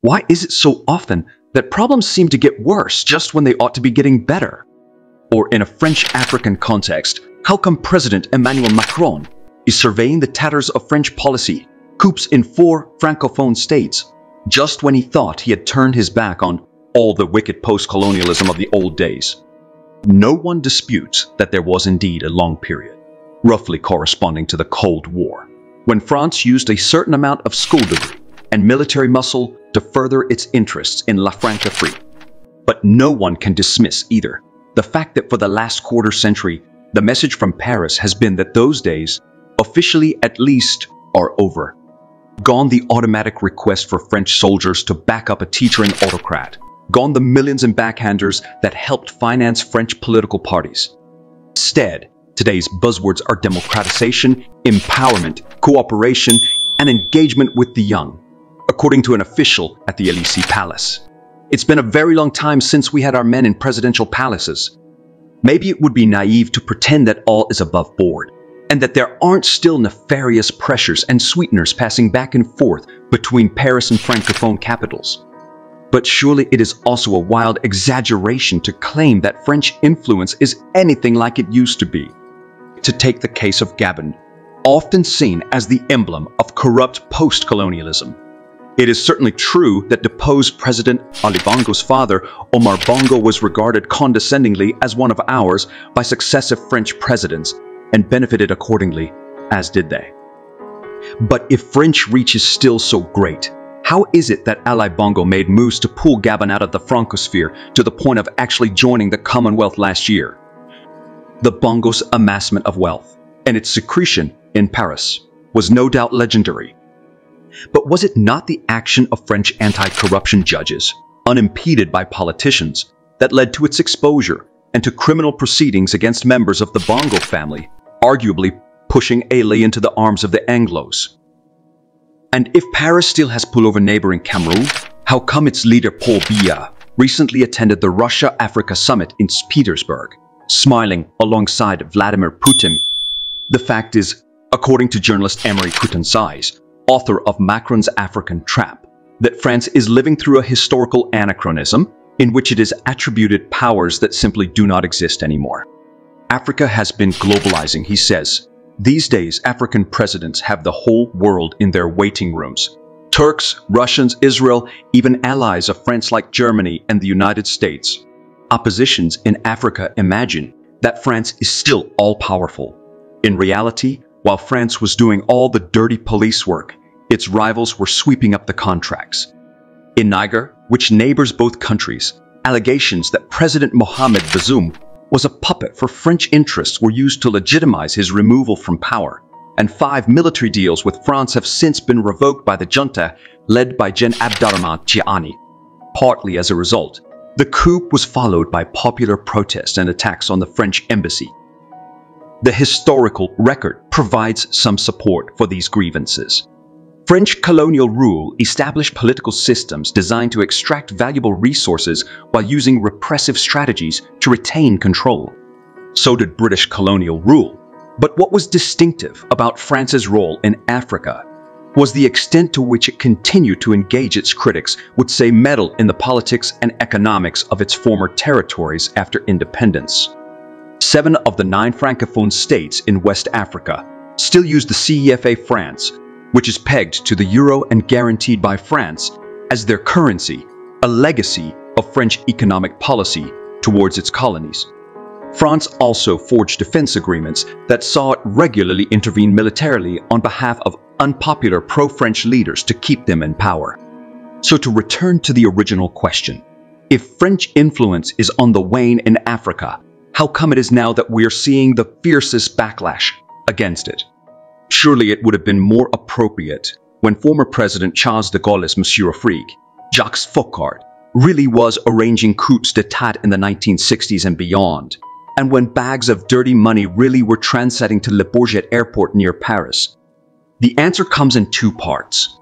Why is it so often that problems seem to get worse just when they ought to be getting better? Or in a French-African context, how come President Emmanuel Macron is surveying the tatters of French policy, coups in 4 francophone states, just when he thought he had turned his back on all the wicked post-colonialism of the old days? No one disputes that there was indeed a long period, roughly corresponding to the Cold War, when France used a certain amount of skullduggery and military muscle to further its interests in La Francophonie. But no one can dismiss either the fact that for the last quarter century, the message from Paris has been that those days, officially at least, are over. Gone the automatic request for French soldiers to back up a teetering autocrat. Gone the millions in backhanders that helped finance French political parties. Instead, today's buzzwords are democratization, empowerment, cooperation, and engagement with the young, according to an official at the Élysée Palace. It's been a very long time since we had our men in presidential palaces. Maybe it would be naive to pretend that all is above board, and that there aren't still nefarious pressures and sweeteners passing back and forth between Paris and Francophone capitals. But surely it is also a wild exaggeration to claim that French influence is anything like it used to be. To take the case of Gabon, often seen as the emblem of corrupt post-colonialism. It is certainly true that deposed President Ali Bongo's father, Omar Bongo, was regarded condescendingly as one of ours by successive French presidents and benefited accordingly, as did they. But if French reach is still so great, how is it that Ali Bongo made moves to pull Gabon out of the Francosphere to the point of actually joining the Commonwealth last year? The Bongo's amassment of wealth and its secretion in Paris was no doubt legendary. But was it not the action of French anti-corruption judges, unimpeded by politicians, that led to its exposure and to criminal proceedings against members of the Bongo family, arguably pushing Ali into the arms of the Anglos? And if Paris still has pull over neighboring Cameroon, how come its leader Paul Biya recently attended the Russia-Africa summit in Petersburg, smiling alongside Vladimir Putin? The fact is, according to journalist Emery Coutançais, author of Macron's African Trap, that France is living through a historical anachronism in which it is attributed powers that simply do not exist anymore. Africa has been globalizing, he says. These days, African presidents have the whole world in their waiting rooms. Turks, Russians, Israel, even allies of France like Germany and the United States. Oppositions in Africa imagine that France is still all-powerful. In reality, while France was doing all the dirty police work, its rivals were sweeping up the contracts. In Niger, which neighbors both countries, allegations that President Mohamed Bazoum was a puppet for French interests were used to legitimize his removal from power, and 5 military deals with France have since been revoked by the junta led by Gen Abdurrahman Chiani. Partly as a result, the coup was followed by popular protests and attacks on the French embassy. The historical record provides some support for these grievances. French colonial rule established political systems designed to extract valuable resources while using repressive strategies to retain control. So did British colonial rule. But what was distinctive about France's role in Africa was the extent to which it continued to engage its critics would say meddle in the politics and economics of its former territories after independence. 7 of the 9 Francophone states in West Africa still use the CFA francs, which is pegged to the euro and guaranteed by France as their currency, a legacy of French economic policy towards its colonies. France also forged defense agreements that saw it regularly intervene militarily on behalf of unpopular pro-French leaders to keep them in power. So to return to the original question, if French influence is on the wane in Africa, how come it is now that we are seeing the fiercest backlash against it? Surely it would have been more appropriate when former President Charles de Gaulle's Monsieur Afrique, Jacques Foccart, really was arranging coups d'état in the 1960s and beyond, and when bags of dirty money really were transiting to Le Bourget Airport near Paris. The answer comes in 2 parts.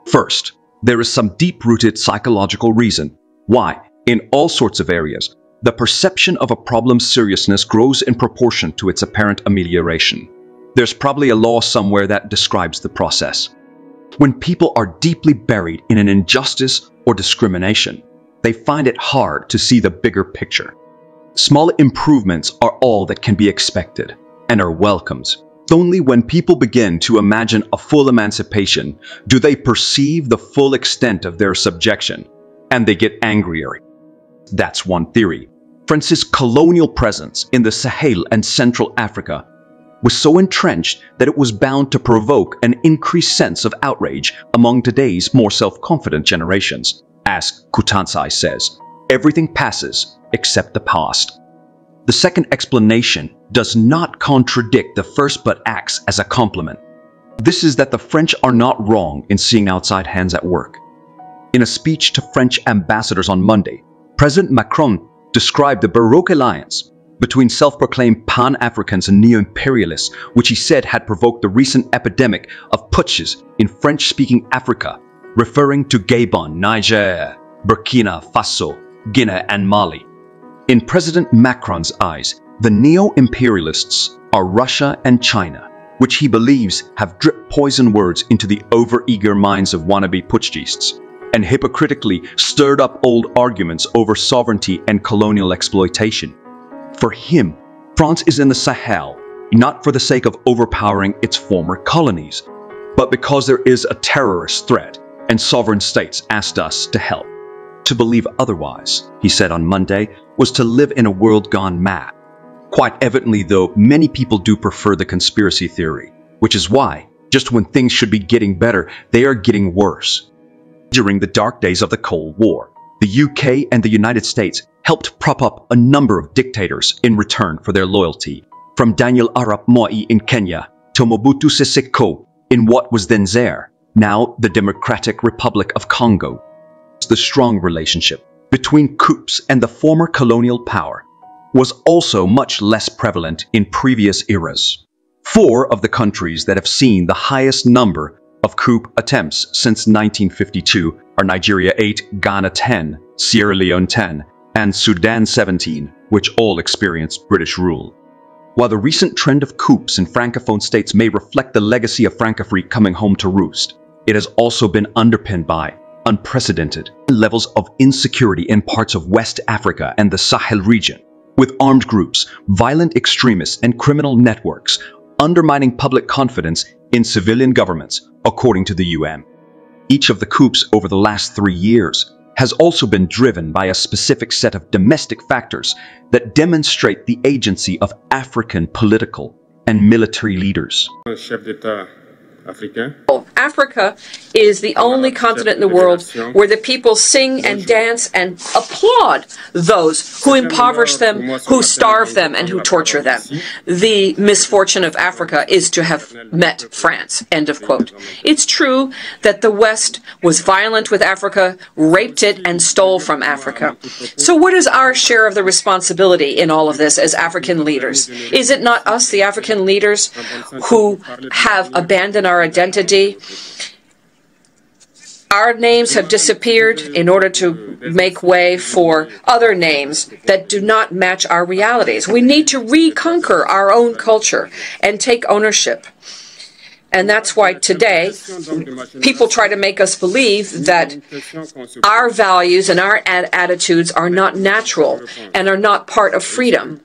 First, there is some deep-rooted psychological reason why, in all sorts of areas, the perception of a problem's seriousness grows in proportion to its apparent amelioration. There's probably a law somewhere that describes the process. When people are deeply buried in an injustice or discrimination, they find it hard to see the bigger picture. Small improvements are all that can be expected and are welcomed. Only when people begin to imagine a full emancipation do they perceive the full extent of their subjection, and they get angrier. That's one theory. France's colonial presence in the Sahel and Central Africa was so entrenched that it was bound to provoke an increased sense of outrage among today's more self-confident generations. As Kutanzai says, everything passes except the past. The second explanation does not contradict the first but acts as a complement. This is that the French are not wrong in seeing outside hands at work. In a speech to French ambassadors on Monday, President Macron described the Baroque alliance between self-proclaimed Pan-Africans and neo-imperialists, which he said had provoked the recent epidemic of putschs in French-speaking Africa, referring to Gabon, Niger, Burkina Faso, Guinea, and Mali. In President Macron's eyes, the neo-imperialists are Russia and China, which he believes have dripped poison words into the over-eager minds of wannabe putschists, and hypocritically stirred up old arguments over sovereignty and colonial exploitation. For him, France is in the Sahel, not for the sake of overpowering its former colonies, but because there is a terrorist threat and sovereign states asked us to help. To believe otherwise, he said on Monday, was to live in a world gone mad. Quite evidently, though, many people do prefer the conspiracy theory, which is why, just when things should be getting better, they are getting worse. During the dark days of the Cold War, the UK and the United States helped prop up a number of dictators in return for their loyalty, from Daniel Arap Moi in Kenya to Mobutu Sese Seko in what was then Zaire, now the Democratic Republic of Congo. The strong relationship between coups and the former colonial power was also much less prevalent in previous eras. 4 of the countries that have seen the highest number of coup attempts since 1952 are Nigeria 8, Ghana 10, Sierra Leone 10, and Sudan 17, which all experienced British rule. While the recent trend of coups in Francophone states may reflect the legacy of Francophonie coming home to roost, it has also been underpinned by unprecedented levels of insecurity in parts of West Africa and the Sahel region, with armed groups, violent extremists, and criminal networks undermining public confidence in civilian governments, according to the UN. Each of the coups over the last 3 years has also been driven by a specific set of domestic factors that demonstrate the agency of African political and military leaders. Africa is the only continent in the world where the people sing and dance and applaud those who impoverish them, who starve them, and who torture them. The misfortune of Africa is to have met France. End of quote. It's true that the West was violent with Africa, raped it, and stole from Africa. So what is our share of the responsibility in all of this as African leaders? Is it not us, the African leaders, who have abandoned our identity? Our names have disappeared in order to make way for other names that do not match our realities. We need to reconquer our own culture and take ownership. And that's why today people try to make us believe that our values and our attitudes are not natural and are not part of freedom,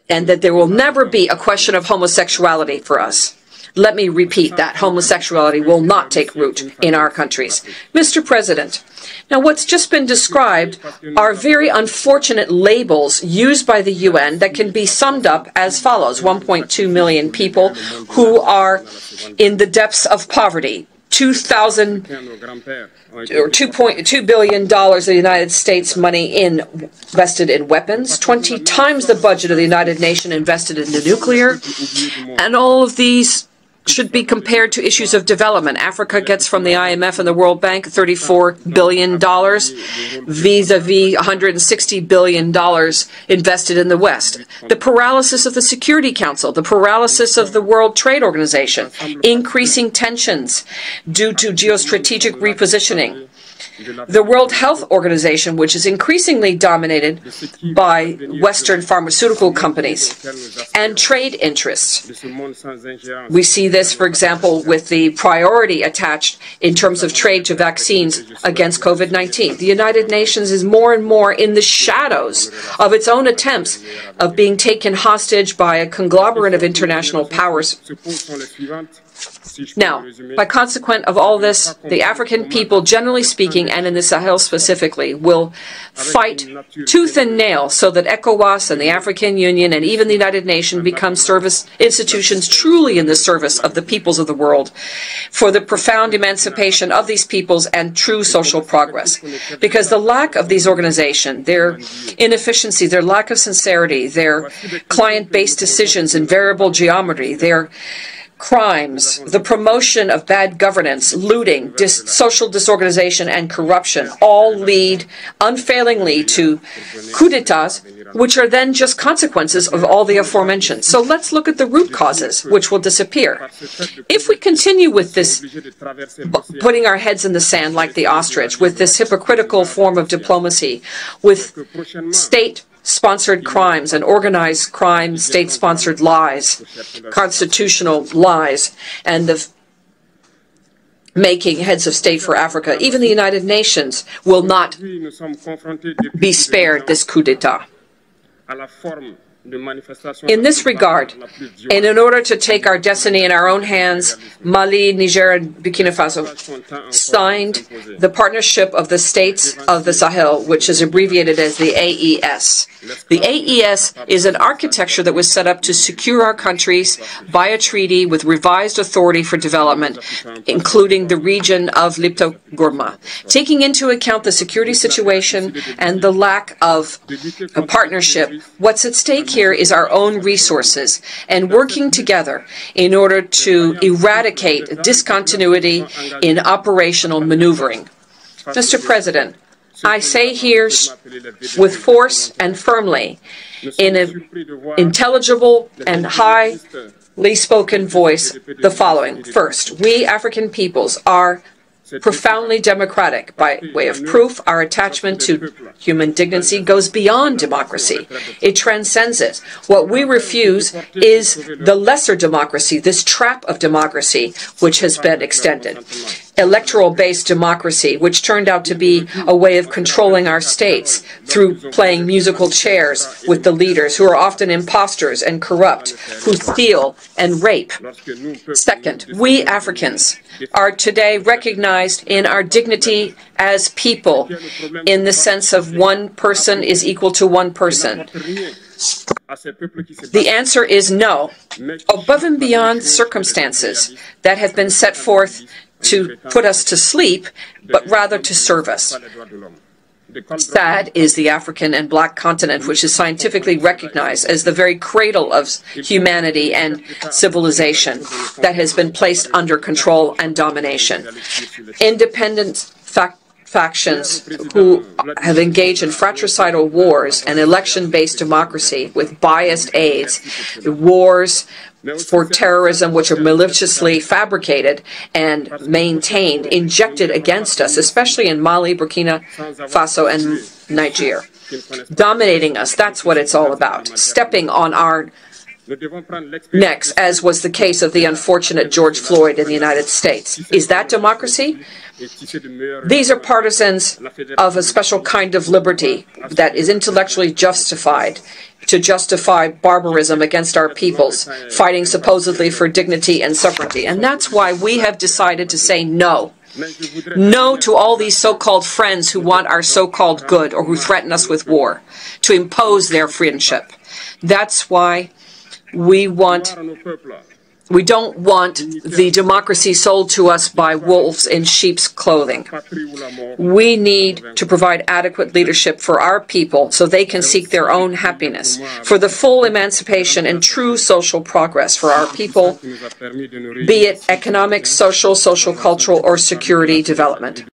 and that there will never be a question of homosexuality for us. Let me repeat that. Homosexuality will not take root in our countries. Mr. President, now what's just been described are very unfortunate labels used by the UN that can be summed up as follows. 1.2 million people who are in the depths of poverty. $2.2 billion of the United States money invested in weapons, 20 times the budget of the United Nations invested into nuclear, and all of these should be compared to issues of development. Africa gets from the IMF and the World Bank $34 billion vis-a-vis $160 billion invested in the West. The paralysis of the Security Council, the paralysis of the World Trade Organization, increasing tensions due to geostrategic repositioning, The World Health Organization, which is increasingly dominated by Western pharmaceutical companies and trade interests. We see this, for example, with the priority attached in terms of trade to vaccines against COVID-19. The United Nations is more and more in the shadows of its own attempts of being taken hostage by a conglomerate of international powers. Now, by consequence of all this, the African people, generally speaking, and in the Sahel specifically, will fight tooth and nail so that ECOWAS and the African Union and even the United Nations become service institutions truly in the service of the peoples of the world for the profound emancipation of these peoples and true social progress. Because the lack of these organizations, their inefficiency, their lack of sincerity, their client-based decisions in variable geometry, their crimes, the promotion of bad governance, looting, social disorganization, and corruption all lead unfailingly to coup d'etats, which are then just consequences of all the aforementioned. So let's look at the root causes, which will disappear. If we continue with this, putting our heads in the sand like the ostrich, with this hypocritical form of diplomacy, with state-sponsored crimes and organized crime, state-sponsored lies, constitutional lies, and the making heads of state for Africa, even the United Nations will not be spared this coup d'etat. In this regard, and in order to take our destiny in our own hands, Mali, Niger, and Burkina Faso signed the Partnership of the States of the Sahel, which is abbreviated as the AES. The AES is an architecture that was set up to secure our countries by a treaty with revised authority for development, including the region of Lipto-Gourma. Taking into account the security situation and the lack of a partnership, what's at stake here is our own resources and working together in order to eradicate discontinuity in operational maneuvering. Mr. President, I say here with force and firmly, in an intelligible and highly spoken voice, the following. First, we African peoples are profoundly democratic. By way of proof, our attachment to human dignity goes beyond democracy. It transcends it. What we refuse is the lesser democracy, this trap of democracy, which has been extended. Electoral-based democracy, which turned out to be a way of controlling our states through playing musical chairs with the leaders, who are often imposters and corrupt, who steal and rape. Second, we Africans are today recognized in our dignity as people, in the sense of one person is equal to one person. The answer is no. Above and beyond circumstances that have been set forth to put us to sleep, but rather to serve us. SAD is the African and Black continent, which is scientifically recognized as the very cradle of humanity and civilization that has been placed under control and domination. Independent factions who have engaged in fratricidal wars and election-based democracy with biased aides, wars for terrorism which are maliciously fabricated and maintained, injected against us, especially in Mali, Burkina Faso, and Niger. Dominating us, that's what it's all about. Stepping on our necks, as was the case of the unfortunate George Floyd in the United States. Is that democracy? These are partisans of a special kind of liberty that is intellectually justified to justify barbarism against our peoples, fighting supposedly for dignity and sovereignty. And that's why we have decided to say no. No to all these so-called friends who want our so-called good or who threaten us with war, to impose their friendship. That's why we don't want the democracy sold to us by wolves in sheep's clothing. We need to provide adequate leadership for our people so they can seek their own happiness, for the full emancipation and true social progress for our people, be it economic, social, cultural, or security development.